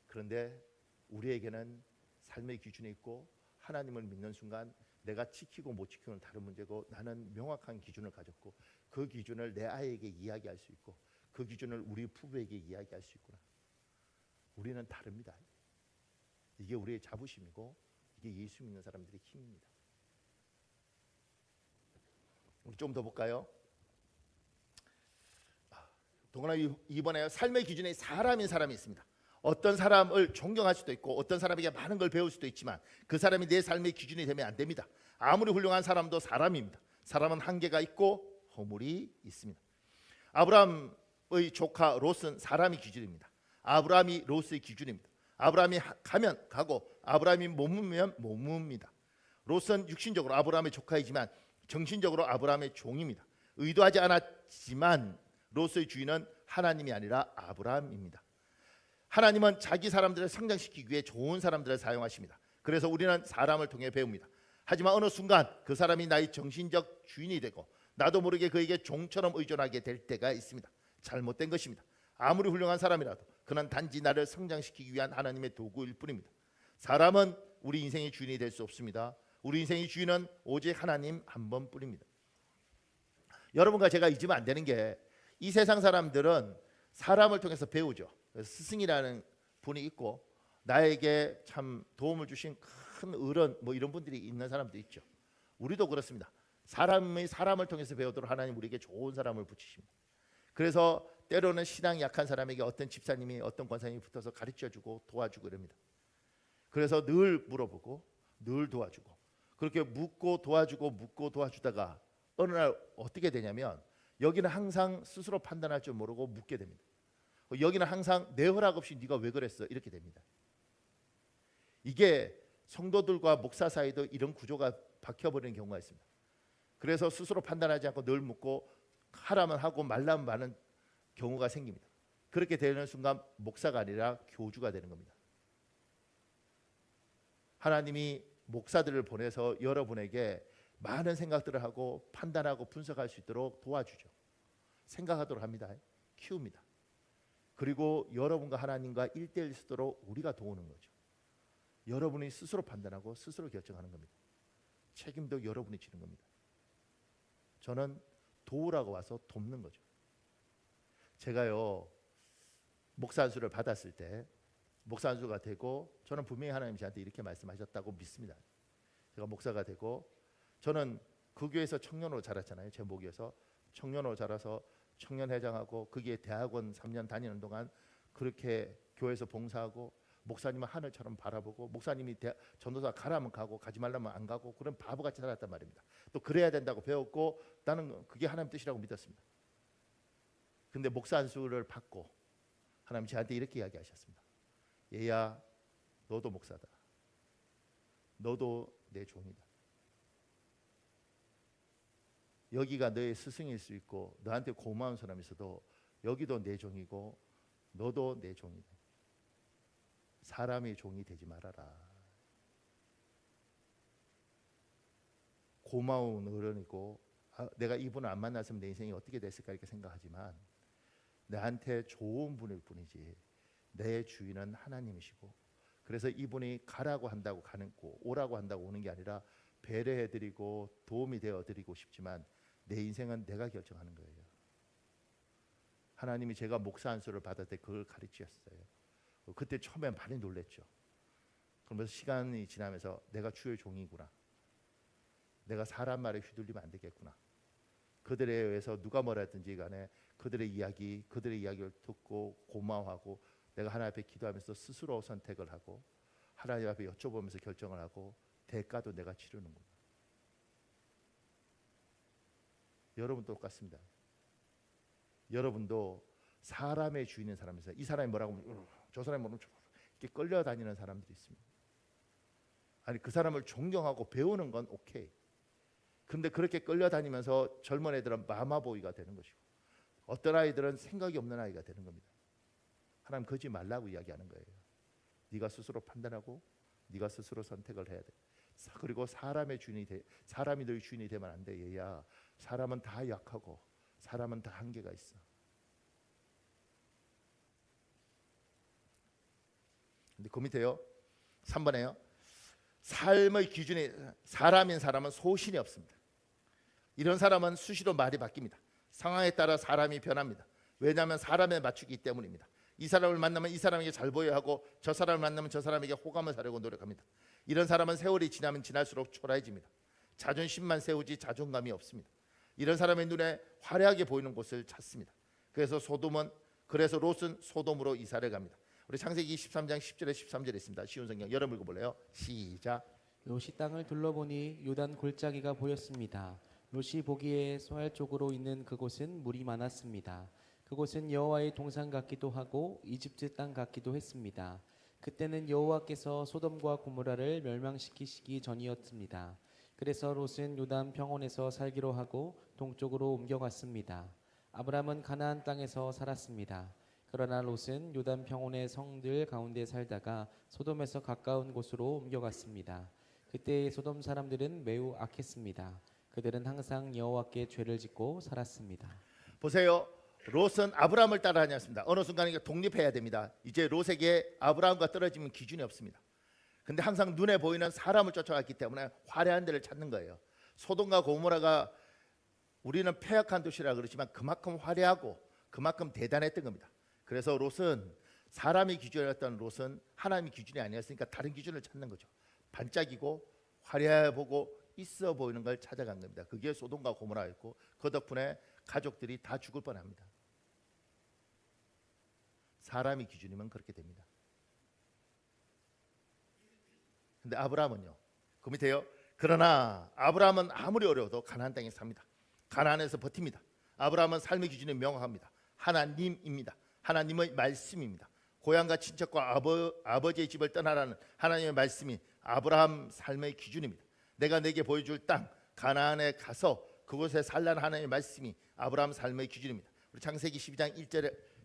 그런데 우리에게는 삶의 기준이 있고 하나님을 믿는 순간 내가 지키고 못 지키는 다른 문제고 나는 명확한 기준을 가졌고 그 기준을 내 아이에게 이야기할 수 있고 그 기준을 우리 부부에게 이야기할 수 있구나. 우리는 다릅니다. 이게 우리의 자부심이고 이게 예수 믿는 사람들의 힘입니다. 우리 좀 더 볼까요? 동그라미 이번에 삶의 기준에 사람인 사람이 있습니다. 어떤 사람을 존경할 수도 있고 어떤 사람에게 많은 걸 배울 수도 있지만 그 사람이 내 삶의 기준이 되면 안 됩니다. 아무리 훌륭한 사람도 사람입니다. 사람은 한계가 있고 허물이 있습니다. 아브라함의 조카 롯은 사람이 기준입니다. 아브라함이 롯의 기준입니다. 아브라함이 가면 가고 아브라함이 머무면 머뭅니다. 롯은 육신적으로 아브라함의 조카이지만 정신적으로 아브라함의 종입니다. 의도하지 않았지만 롯의 주인은 하나님이 아니라 아브라함입니다. 하나님은 자기 사람들을 성장시키기 위해 좋은 사람들을 사용하십니다. 그래서 우리는 사람을 통해 배웁니다. 하지만 어느 순간 그 사람이 나의 정신적 주인이 되고 나도 모르게 그에게 종처럼 의존하게 될 때가 있습니다. 잘못된 것입니다. 아무리 훌륭한 사람이라도 그는 단지 나를 성장시키기 위한 하나님의 도구일 뿐입니다. 사람은 우리 인생의 주인이 될 수 없습니다. 우리 인생의 주인은 오직 하나님 한 번뿐입니다. 여러분과 제가 잊으면 안 되는 게 이 세상 사람들은 사람을 통해서 배우죠. 스승이라는 분이 있고 나에게 참 도움을 주신 큰 어른 뭐 이런 분들이 있는 사람도 있죠. 우리도 그렇습니다. 사람을 통해서 배우도록 하나님 우리에게 좋은 사람을 붙이십니다. 그래서 때로는 신앙이 약한 사람에게 어떤 집사님이 어떤 권사님이 붙어서 가르쳐주고 도와주고 이럽니다. 그래서 늘 물어보고 늘 도와주고 그렇게 묻고 도와주다가 어느 날 어떻게 되냐면 여기는 항상 스스로 판단할 줄 모르고 묻게 됩니다. 여기는 항상 내 허락 없이 네가 왜 그랬어 이렇게 됩니다. 이게 성도들과 목사 사이도 이런 구조가 박혀버리는 경우가 있습니다. 그래서 스스로 판단하지 않고 늘 묻고 하라면 하고 말라면 마는 경우가 생깁니다. 그렇게 되는 순간 목사가 아니라 교주가 되는 겁니다. 하나님이 목사들을 보내서 여러분에게 많은 생각들을 하고 판단하고 분석할 수 있도록 도와주죠. 생각하도록 합니다. 키웁니다. 그리고 여러분과 하나님과 1대1 쓰도록 우리가 도우는 거죠. 여러분이 스스로 판단하고 스스로 결정하는 겁니다. 책임도 여러분이 지는 겁니다. 저는 도우라고 와서 돕는 거죠. 제가요 목사 안수를 받았을 때 목사 안수가 되고 저는 분명히 하나님이 저한테 이렇게 말씀하셨다고 믿습니다. 제가 목사가 되고 저는 그 교회에서 청년으로 자랐잖아요. 제 목에서 청년으로 자라서 청년회장하고 거기에 대학원 3년 다니는 동안 그렇게 교회에서 봉사하고 목사님은 하늘처럼 바라보고 목사님이 전도사 가라면 가고 가지 말라면 안 가고 그런 바보같이 살았단 말입니다. 또 그래야 된다고 배웠고 나는 그게 하나님 뜻이라고 믿었습니다. 근데 목사 안수를 받고 하나님 저한테 이렇게 이야기하셨습니다. 얘야 너도 목사다. 너도 내 종이다. 여기가 너의 스승일 수 있고 너한테 고마운 사람이 있어도 여기도 내 종이고 너도 내 종이다. 사람의 종이 되지 말아라. 고마운 어른이고 내가 이분을 안 만났으면 내 인생이 어떻게 됐을까 이렇게 생각하지만 나한테 좋은 분일 뿐이지 내 주인은 하나님이시고 그래서 이분이 가라고 한다고 가는 거 오라고 한다고 오는 게 아니라 배려해드리고 도움이 되어드리고 싶지만 내 인생은 내가 결정하는 거예요. 하나님이 제가 목사 안수를 받을 때 그걸 가르치셨어요. 그때 처음에 많이 놀랬죠. 그러면서 시간이 지나면서 내가 주의 종이구나. 내가 사람 말에 휘둘리면 안 되겠구나. 그들에 의해서 누가 뭐라 했든지 간에 그들의 이야기를 듣고 고마워하고 내가 하나님 앞에 기도하면서 스스로 선택을 하고 하나님 앞에 여쭤보면서 결정을 하고 대가도 내가 치르는구나. 여러분도 똑같습니다. 여러분도 사람의 주인인 사람이세요. 이 사람이 뭐라고 하면 저 사람이 뭐라면 이렇게 끌려다니는 사람들이 있습니다. 아니 그 사람을 존경하고 배우는 건 오케이. 그런데 그렇게 끌려다니면서 젊은 애들은 마마보이가 되는 것이고 어떤 아이들은 생각이 없는 아이가 되는 겁니다. 하나님 그러지 말라고 이야기하는 거예요. 네가 스스로 판단하고 네가 스스로 선택을 해야 돼. 그리고 사람이 너희 주인이 되면 안 돼. 얘야 사람은 다 약하고 사람은 다 한계가 있어. 근데 그 밑에요 3번에요 삶의 기준이 사람인 사람은 소신이 없습니다. 이런 사람은 수시로 말이 바뀝니다. 상황에 따라 사람이 변합니다. 왜냐하면 사람에 맞추기 때문입니다. 이 사람을 만나면 이 사람에게 잘 보여야 하고 저 사람을 만나면 저 사람에게 호감을 사려고 노력합니다. 이런 사람은 세월이 지나면 지날수록 초라해집니다. 자존심만 세우지 자존감이 없습니다. 이런 사람의 눈에 화려하게 보이는 곳을 찾습니다. 그래서 롯은 소돔으로 이사를 갑니다. 우리 창세기 13장 10절에 13절에 있습니다. 쉬운 성경 여러분 읽어볼래요? 시작. 롯이 땅을 둘러보니 요단 골짜기가 보였습니다. 롯이 보기에 소알 쪽으로 있는 그곳은 물이 많았습니다. 그곳은 여호와의 동산 같기도 하고 이집트 땅 같기도 했습니다. 그때는 여호와께서 소돔과 고모라를 멸망시키시기 전이었습니다. 그래서 롯은 요단 평원에서 살기로 하고 동쪽으로 옮겨갔습니다. 아브람은 가나안 땅에서 살았습니다. 그러나 롯은 요단 평원의 성들 가운데 살다가 소돔에서 가까운 곳으로 옮겨갔습니다. 그때 소돔 사람들은 매우 악했습니다. 그들은 항상 여호와께 죄를 짓고 살았습니다. 보세요. 롯은 아브라함을 따라다녔습니다. 어느 순간 독립해야 됩니다. 이제 롯에게 아브라함과 떨어지면 기준이 없습니다. 근데 항상 눈에 보이는 사람을 쫓아갔기 때문에 화려한 데를 찾는 거예요. 소돔과 고모라가 우리는 폐역한 도시라 그러지만 그만큼 화려하고 그만큼 대단했던 겁니다. 그래서 롯은 사람이 기준이었던 롯은 하나님의 기준이 아니었으니까 다른 기준을 찾는 거죠. 반짝이고 화려해 보고 있어 보이는 걸 찾아간 겁니다. 그게 소돔과 고모라였고 그 덕분에 가족들이 다 죽을 뻔합니다. 사람이 기준이면 그렇게 됩니다. 근데 아브라함은요. 그 밑에요. 그러나 아브라함은 아무리 어려워도 가나안 땅에 삽니다. 가나안에서 버팁니다. 아브라함은 삶의 기준이 명확합니다. 하나님입니다. 하나님의 말씀입니다. 고향과 친척과 아버지의 집을 떠나라는 하나님의 말씀이 아브라함 삶의 기준입니다. 내가 내게 보여줄 땅 가나안에 가서 그곳에 살라는 하나님의 말씀이 아브라함 삶의 기준입니다. 우리 창세기 12장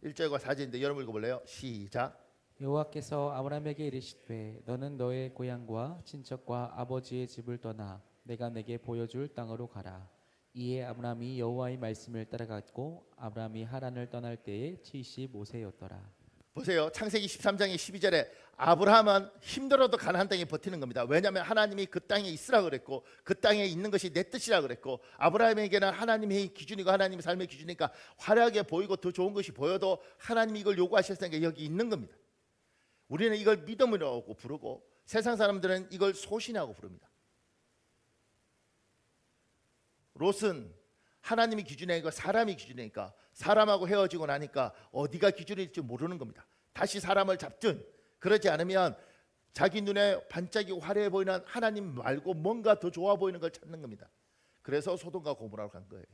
1절과 4절인데 여러분 읽어볼래요? 시작. 여호와께서 아브라함에게 이르시되 너는 너의 고향과 친척과 아버지의 집을 떠나 내가 내게 보여줄 땅으로 가라. 이에 아브라함이 여호와의 말씀을 따라갔고 아브라함이 하란을 떠날 때에 75세였더라. 보세요. 창세기 13장의 12절에 아브라함은 힘들어도 가나안 땅에 버티는 겁니다. 왜냐하면 하나님이 그 땅에 있으라 그랬고 그 땅에 있는 것이 내 뜻이라 그랬고 아브라함에게는 하나님의 기준이고 하나님의 삶의 기준이니까 화려하게 보이고 더 좋은 것이 보여도 하나님이 이걸 요구하셨으니까 여기 있는 겁니다. 우리는 이걸 믿음이라고 부르고 세상 사람들은 이걸 소신이라고 부릅니다. 롯은 하나님이 기준이니까 사람이 기준이니까 사람하고 헤어지고 나니까 어디가 기준일지 모르는 겁니다. 다시 사람을 잡든 그러지 않으면 자기 눈에 반짝이고 화려해 보이는 하나님 말고 뭔가 더 좋아 보이는 걸 찾는 겁니다. 그래서 소돔과 고모라로 간 거예요.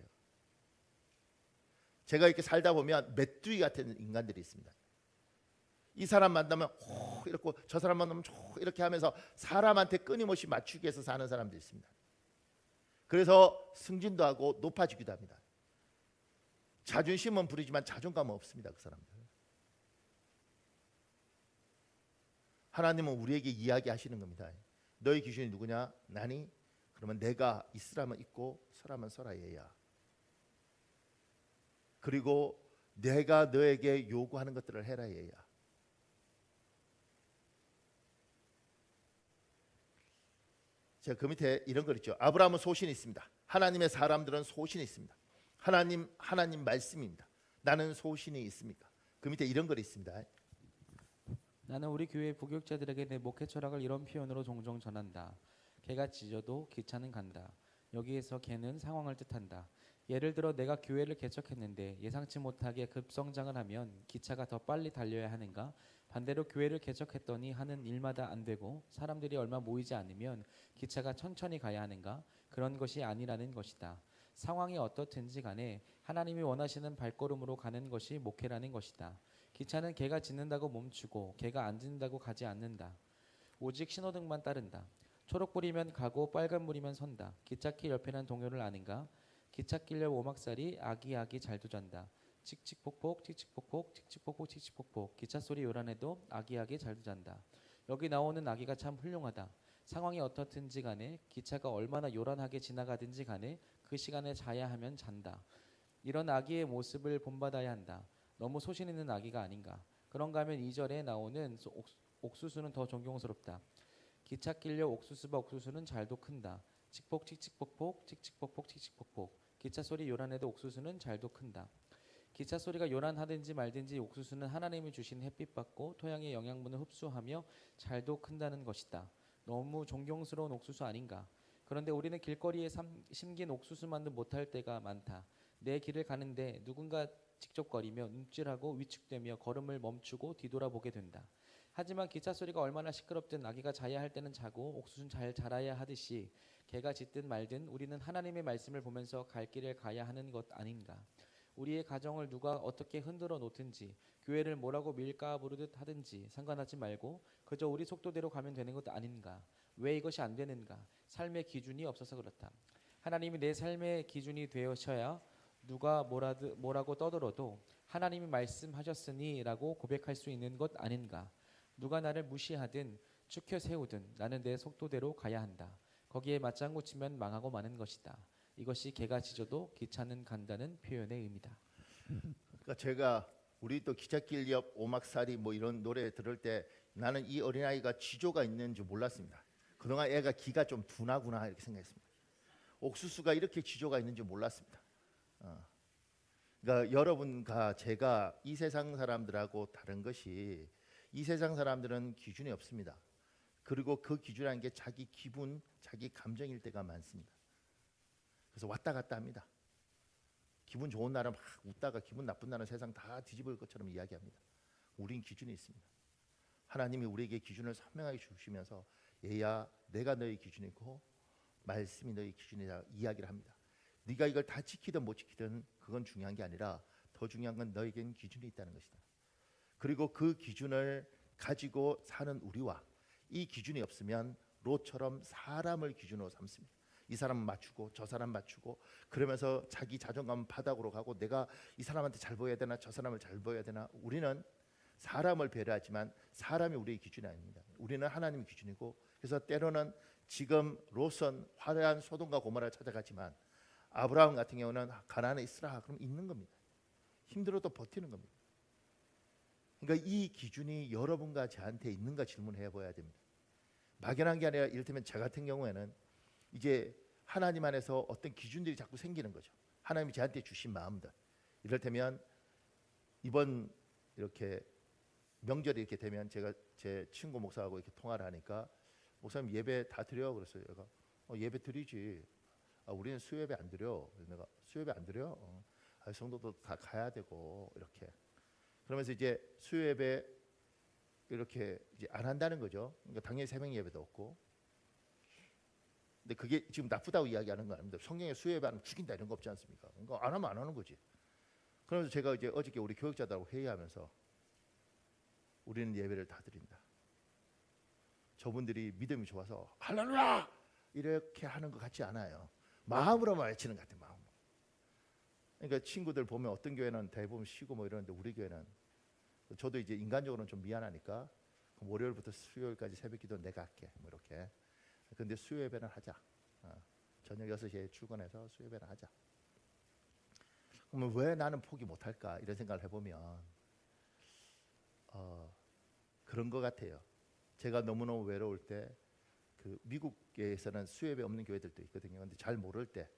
제가 이렇게 살다 보면 메뚜기 같은 인간들이 있습니다. 이 사람 만나면 이렇고 저 사람 만나면 이렇게 하면서 사람한테 끊임없이 맞추기 위해서 사는 사람들이 있습니다. 그래서 승진도 하고 높아지기도 합니다. 자존심은 부리지만 자존감은 없습니다. 그 사람들. 하나님은 우리에게 이야기하시는 겁니다. 너의 기준이 누구냐? 나니? 그러면 내가 있으라면 있고 서라면 서라 얘야. 그리고 내가 너에게 요구하는 것들을 해라 얘야. 제가 그 밑에 이런 걸 있죠. 아브라함은 소신이 있습니다. 하나님의 사람들은 소신이 있습니다. 하나님 말씀입니다. 나는 소신이 있습니까? 그 밑에 이런 걸 있습니다. 나는 우리 교회 부교육자들에게 내 목회 철학을 이런 표현으로 종종 전한다. 개가 짖어도 기차는 간다. 여기에서 개는 상황을 뜻한다. 예를 들어 내가 교회를 개척했는데 예상치 못하게 급성장을 하면 기차가 더 빨리 달려야 하는가? 반대로 교회를 개척했더니 하는 일마다 안 되고 사람들이 얼마 모이지 않으면 기차가 천천히 가야 하는가? 그런 것이 아니라는 것이다. 상황이 어떻든지 간에 하나님이 원하시는 발걸음으로 가는 것이 목회라는 것이다. 기차는 개가 짖는다고 멈추고 개가 안 짖는다고 가지 않는다. 오직 신호등만 따른다. 초록불이면 가고 빨간불이면 선다. 기찻길 옆에는 동요를 아는가? 기찻길 옆 오막살이 아기아기 잘 두잔다. 칙칙폭폭 칙칙폭폭 칙칙폭폭 칙칙폭폭 기차 소리 요란해도 아기아기 잘 두잔다. 여기 나오는 아기가 참 훌륭하다. 상황이 어떻든지 간에 기차가 얼마나 요란하게 지나가든지 간에 그 시간에 자야 하면 잔다. 이런 아기의 모습을 본받아야 한다. 너무 소신 있는 아기가 아닌가. 그런가 하면 2절에 나오는 옥수수는 더 존경스럽다. 기찻길 옆 옥수수바 옥수수는 잘도 큰다. 칙폭 칙칙폭폭 칙칙폭폭 칙칙폭폭 기차 소리 요란해도 옥수수는 잘도 큰다. 기차 소리가 요란하든지 말든지 옥수수는 하나님이 주신 햇빛 받고 토양의 영양분을 흡수하며 잘도 큰다는 것이다. 너무 존경스러운 옥수수 아닌가. 그런데 우리는 길거리에 심긴 옥수수만도 못할 때가 많다. 내 길을 가는데 누군가 직접거리며 움찔하고 위축되며 걸음을 멈추고 뒤돌아보게 된다. 하지만 기차 소리가 얼마나 시끄럽든 아기가 자야 할 때는 자고 옥수수는 잘 자라야 하듯이 개가 짖든 말든 우리는 하나님의 말씀을 보면서 갈 길을 가야 하는 것 아닌가. 우리의 가정을 누가 어떻게 흔들어 놓든지 교회를 뭐라고 밀가 부르듯 하든지 상관하지 말고 그저 우리 속도대로 가면 되는 것 아닌가. 왜 이것이 안 되는가? 삶의 기준이 없어서 그렇다. 하나님이 내 삶의 기준이 되셔야 누가 뭐라고 떠들어도 하나님이 말씀하셨으니라고 고백할 수 있는 것 아닌가. 누가 나를 무시하든 축혀 세우든 나는 내 속도대로 가야 한다. 거기에 맞장구 치면 망하고 마는 것이다. 이것이 개가 짖어도 기차는 간다는 표현의 의미다. 그러니까 제가 우리 또 기찻길 옆 오막살이 뭐 이런 노래 들을 때 나는 이 어린아이가 지조가 있는 줄 몰랐습니다. 그동안 애가 기가 좀 둔하구나 이렇게 생각했습니다. 옥수수가 이렇게 지조가 있는 줄 몰랐습니다. 그러니까 여러분과 제가 이 세상 사람들하고 다른 것이 이 세상 사람들은 기준이 없습니다. 그리고 그 기준이라는 게 자기 기분, 자기 감정일 때가 많습니다. 그래서 왔다 갔다 합니다. 기분 좋은 날은 막 웃다가 기분 나쁜 날은 세상 다 뒤집을 것처럼 이야기합니다. 우린 기준이 있습니다. 하나님이 우리에게 기준을 선명하게 주시면서 얘야 내가 너의 기준이고 말씀이 너의 기준이라 이야기를 합니다. 네가 이걸 다 지키든 못 지키든 그건 중요한 게 아니라 더 중요한 건 너에겐 기준이 있다는 것이다. 그리고 그 기준을 가지고 사는 우리와 이 기준이 없으면 롯처럼 사람을 기준으로 삼습니다. 이 사람 맞추고 저 사람 맞추고 그러면서 자기 자존감 바닥으로 가고 내가 이 사람한테 잘 보여야 되나 저 사람을 잘 보여야 되나. 우리는 사람을 배려하지만 사람이 우리의 기준이 아닙니다. 우리는 하나님의 기준이고 그래서 때로는 지금 롯은 화려한 소돔과 고모라를 찾아가지만 아브라함 같은 경우는 가나안에 있으라 그럼 있는 겁니다. 힘들어도 버티는 겁니다. 그러니까 이 기준이 여러분과 저한테 있는가 질문해 봐야 됩니다. 막연한 게 아니라 이를테면 저 같은 경우에는 이제 하나님 안에서 어떤 기준들이 자꾸 생기는 거죠. 하나님이 저한테 주신 마음들. 이를테면 이번 이렇게 명절이 이렇게 되면 제가 제 친구 목사하고 이렇게 통화를 하니까 목사님 예배 다 드려 그랬어요. 제가 예배 드리지. 우리는 수요예배 안 드려. 내가 수요예배 안 드려. 성도도 다 가야 되고 이렇게. 그러면서 이제 수요예배 이렇게 이제 안 한다는 거죠. 그러니까 당연히 새벽 예배도 없고. 근데 그게 지금 나쁘다고 이야기하는 거 아닙니다. 성경에 수요예배 안 하면 죽인다 이런 거 없지 않습니까? 그러니까 안 하면 안 하는 거지. 그러면서 제가 이제 어저께 우리 교육자들하고 회의하면서 우리는 예배를 다 드린다. 저분들이 믿음이 좋아서 할렐루야 이렇게 하는 것 같지 않아요. 마음으로만 외치는 것 같아요. 마음. 그러니까 친구들 보면 어떤 교회는 대부분 쉬고 뭐 이러는데 우리 교회는 저도 이제 인간적으로는 좀 미안하니까 월요일부터 수요일까지 새벽기도 내가 할게 뭐 이렇게. 근데 수요 예배는 하자. 저녁 6시에 출근해서 수요 예배는 하자. 그러면 왜 나는 포기 못할까 이런 생각을 해보면 그런 것 같아요. 제가 너무너무 외로울 때 그 미국에서는 수요 예배 없는 교회들도 있거든요. 근데 잘 모를 때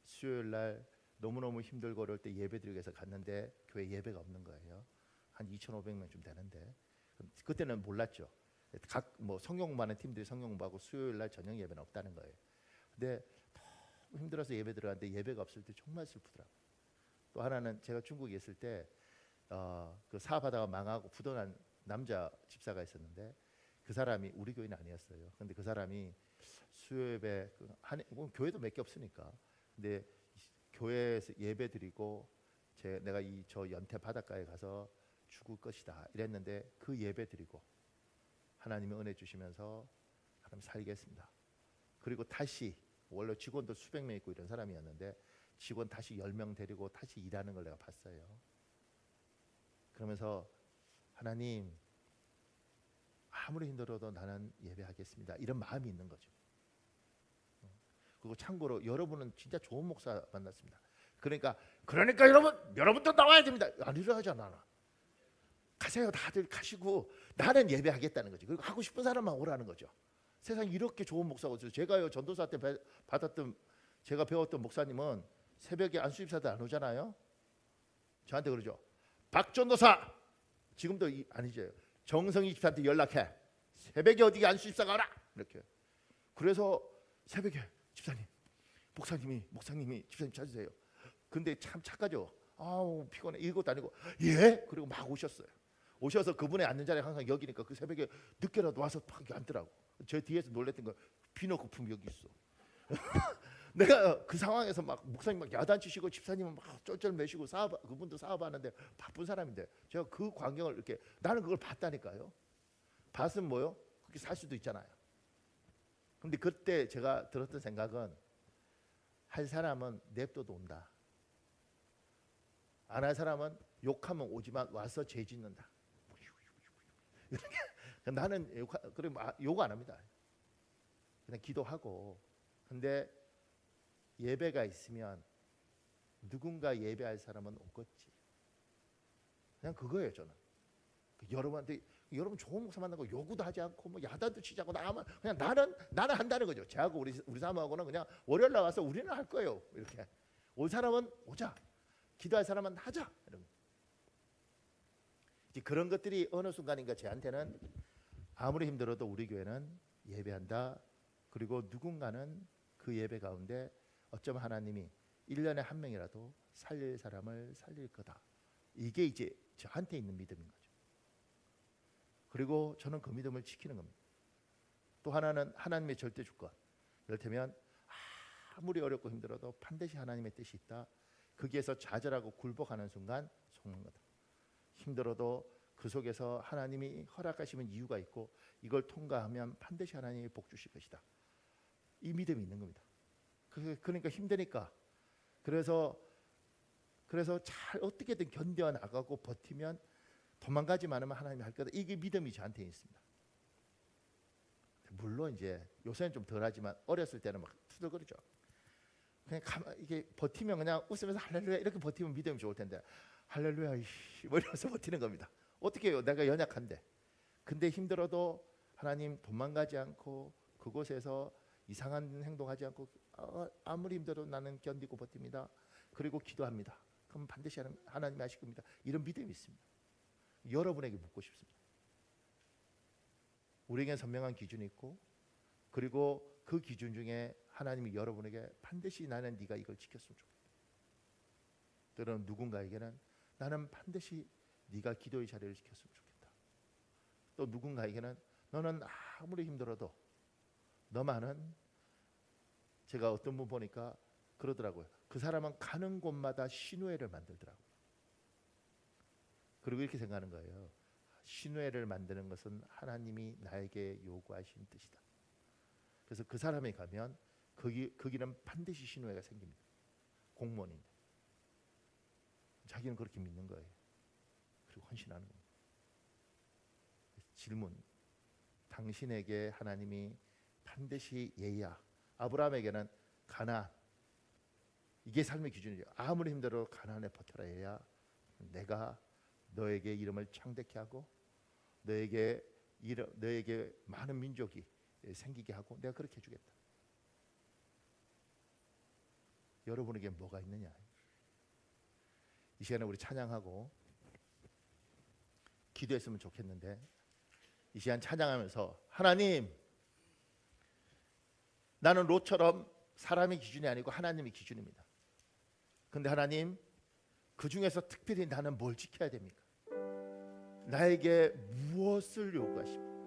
수요일 날 너무너무 힘들고 어려울 때 예배 드리기 위해서 갔는데 교회 예배가 없는 거예요. 한 2,500명쯤 되는데 그때는 몰랐죠. 각 뭐 성경 공부하는 팀들이 성경 공부하고 수요일 날 저녁 예배는 없다는 거예요. 근데 너무 힘들어서 예배 들어갔는데 예배가 없을 때 정말 슬프더라고요. 또 하나는 제가 중국에 있을 때 그 사업하다가 망하고 부도난 남자 집사가 있었는데 그 사람이 우리 교회는 아니었어요. 근데 그 사람이 수요 예배 교회도 몇 개 없으니까 근데 교회에서 예배 드리고 내가 저 연태 바닷가에 가서 죽을 것이다 이랬는데 그 예배 드리고 하나님이 은혜 주시면서 하나님 살겠습니다. 그리고 다시 원래 직원도 수백 명 있고 이런 사람이었는데 직원 다시 10명 데리고 다시 일하는 걸 내가 봤어요. 그러면서 하나님 아무리 힘들어도 나는 예배하겠습니다. 이런 마음이 있는 거죠. 그리고 참고로 여러분은 진짜 좋은 목사 만났습니다. 그러니까 여러분도 나와야 됩니다. 아니라 하잖아. 가세요. 다들 가시고 나는 예배하겠다는 거지. 그리고 하고 싶은 사람만 오라는 거죠. 세상에 이렇게 좋은 목사가 없어요. 제가요 전도사 때 제가 배웠던 목사님은 새벽에 안수집사들 안 오잖아요. 저한테 그러죠. 박 전도사 지금도 아니죠. 정성희 집사한테 연락해. 새벽에 어디 안수집사가 와라. 이렇게. 그래서 새벽에 집사님, 목사님이 집사님 찾으세요. 근데 참 착하죠. 아우 피곤해 이것도 아니고 예? 그리고 막 오셨어요. 오셔서 그분의 앉는 자리에 항상 여기니까 그 새벽에 늦게라도 와서 막 앉더라고. 저 뒤에서 놀랬던 거 비너거품 여기 있어. 내가 그 상황에서 막 목사님 막 야단치시고 집사님은 막 쩔쩔매시고 사업 그분도 사업하는데 바쁜 사람인데 제가 그 광경을 이렇게 나는 그걸 봤다니까요. 봤으면 뭐요? 그렇게 살 수도 있잖아요. 근데 그때 제가 들었던 생각은 할 사람은 냅둬도 온다. 안 할 사람은 욕하면 오지만 와서 죄 짓는다. 나는 욕 안 합니다. 그냥 기도하고. 근데 예배가 있으면 누군가 예배할 사람은 오겠지. 그냥 그거예요 저는. 여러분한테 여러분 좋은 목사 만나고 요구도 하지 않고 뭐 야단도 치지 않고 그냥 나는 한다는 거죠. 저하고 우리 사모하고는 그냥 월요일 날 와서 우리는 할 거예요. 이렇게 올 사람은 오자. 기도할 사람은 하자. 이런. 이제 그런 것들이 어느 순간인가 저한테는 아무리 힘들어도 우리 교회는 예배한다. 그리고 누군가는 그 예배 가운데 어쩌면 하나님이 1년에 한 명이라도 살릴 사람을 살릴 거다. 이게 이제 저한테 있는 믿음인 거죠. 그리고 저는 그 믿음을 지키는 겁니다. 또 하나는 하나님의 절대 주권. 이를테면 아무리 어렵고 힘들어도 반드시 하나님의 뜻이 있다. 거기에서 좌절하고 굴복하는 순간 속는 거다. 힘들어도 그 속에서 하나님이 허락하시는 이유가 있고 이걸 통과하면 반드시 하나님이 복 주실 것이다. 이 믿음이 있는 겁니다. 그러니까 힘드니까 그래서 잘 어떻게든 견뎌 나가고 버티면 도망가지 않으면 하나님이 할 거다. 이게 믿음이 저한테 있습니다. 물론 이제 요새는 좀 덜하지만 어렸을 때는 막 투덜거리죠. 그냥 이게 버티면 그냥 웃으면서 할렐루야 이렇게 버티면 믿음이 좋을 텐데 할렐루야 뭐 이러면서 버티는 겁니다. 어떻게 해요? 내가 연약한데. 근데 힘들어도 하나님 도망가지 않고 그곳에서 이상한 행동하지 않고 아무리 힘들어도 나는 견디고 버팁니다. 그리고 기도합니다. 그럼 반드시 하나님이 하실 겁니다. 이런 믿음이 있습니다. 여러분에게 묻고 싶습니다. 우리에겐 선명한 기준이 있고 그리고 그 기준 중에 하나님이 여러분에게 반드시 나는 네가 이걸 지켰으면 좋겠다. 때로는 누군가에게는 나는 반드시 네가 기도의 자리를 지켰으면 좋겠다. 또 누군가에게는 너는 아무리 힘들어도 너만은 제가 어떤 분 보니까 그러더라고요. 그 사람은 가는 곳마다 시누회를 만들더라고요. 그리고 이렇게 생각하는 거예요. 시누회를 만드는 것은 하나님이 나에게 요구하신 뜻이다. 그래서 그 사람이 가면 거기는 반드시 시누회가 생깁니다. 공무원인데 자기는 그렇게 믿는 거예요. 그리고 헌신하는 겁니다. 질문: 당신에게 하나님이 반드시 예야, 아브라함에게는 가나안, 이게 삶의 기준이죠. 아무리 힘들어도 가나안에 버텨라 예야, 내가 너에게 이름을 창대케 하고 너에게 많은 민족이 생기게 하고 내가 그렇게 해주겠다. 여러분에게 뭐가 있느냐? 이 시간에 우리 찬양하고 기도했으면 좋겠는데 이 시간 찬양하면서 하나님, 나는 롯처럼 사람의 기준이 아니고 하나님의 기준입니다. 근데 하나님, 그 중에서 특별히 나는 뭘 지켜야 됩니까? 나에게 무엇을 요구하십니까?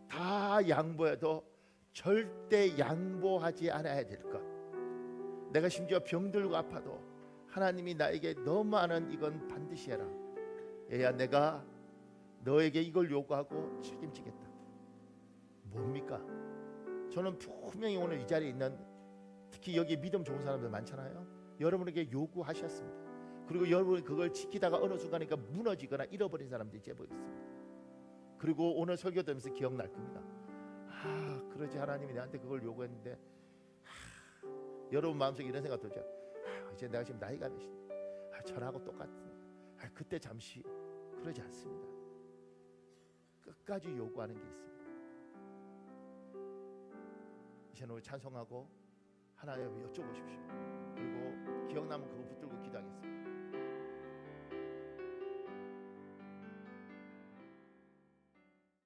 다 양보해도 절대 양보하지 않아야 될 것. 내가 심지어 병들고 아파도 하나님이 나에게 너무 많은 이건 반드시 해라. 얘야, 내가 너에게 이걸 요구하고 책임지겠다. 뭡니까? 저는 분명히 오늘 이 자리에 있는 특히 여기 믿음 좋은 사람들 많잖아요. 여러분에게 요구하셨습니다. 그리고 여러분이 그걸 지키다가 어느 순간이니까 무너지거나 잃어버린 사람들이 제법 있습니다. 그리고 오늘 설교 들으면서 기억날 겁니다. 그러지 하나님이 나한테 그걸 요구했는데 여러분 마음속에 이런 생각 들죠. 이제 내가 지금 나이가 몇인데 저하고 똑같은 그때 잠시 그러지 않습니다. 끝까지 요구하는 게 있습니다. 이제 우리 찬송하고 하나님 여쭤보십시오. 그리고 기억나면 그거 붙들고 기도하겠습니다.